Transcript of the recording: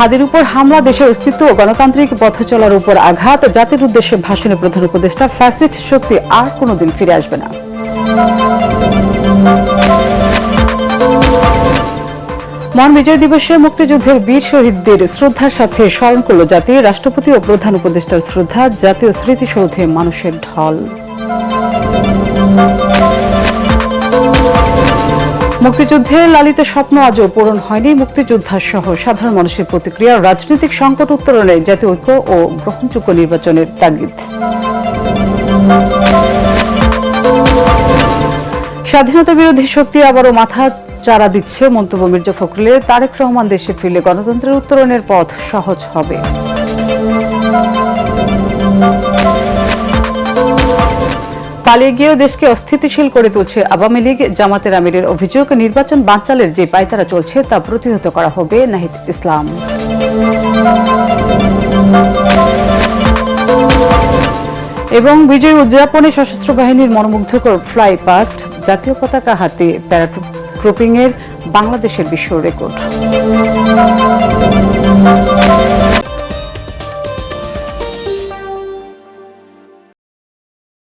হাদির উপর হামলা, দেশের অস্তিত্ব ও গণতান্ত্রিক পথ চলার উপর আঘাত, জাতির উদ্দেশ্যে ভাষণে প্রধান উপদেষ্টা, ফ্যাসিস্ট শক্তি আর কোনোদিন ফিরে আসবে না। মহান বিজয় দিবসে মুক্তিযুদ্ধের বীর শহীদদের শ্রদ্ধার সাথে স্মরণ করল জাতি। রাষ্ট্রপতি ও প্রধান উপদেষ্টার শ্রদ্ধা, জাতীয় স্মৃতিসৌধে মানুষের ঢল। মুক্তিযুদ্ধের লালিত স্বপ্ন আজও পূরণ হয়নি। মুক্তিযোদ্ধা সহ সাধারণ মানুষের প্রতিক্রিয়া, রাজনৈতিক সংকট উত্তরণে জাতীয় ঐক্য ও গ্রহণযোগ্য নির্বাচনের তাগিদ। স্বাধীনতা বিরোধী শক্তি আবারও মাথা চাড়া দিচ্ছে, মন্তব্য মির্জা ফখরুলের। তারেক রহমান দেশে ফিরলে গণতন্ত্রের উত্তরণের পথ সহজ হবে। পালিয়ে গিয়েও দেশকে অস্থিতিশীল করে তুলছে আওয়ামী লীগ। জামাতের আমিরের অভিযোগ, নির্বাচন বানচালের যে পায়তারা চলছে তা প্রতিহত করা হবে। নাহিদ ইসলাম। এবং বিজয় উদযাপনে সশস্ত্র বাহিনীর মনোমুগ্ধকর ফ্লাই পাস্ট, জাতীয় পতাকা হাতে প্যারাট্রুপিংয়ের বাংলাদেশের বিশ্ব রেকর্ড।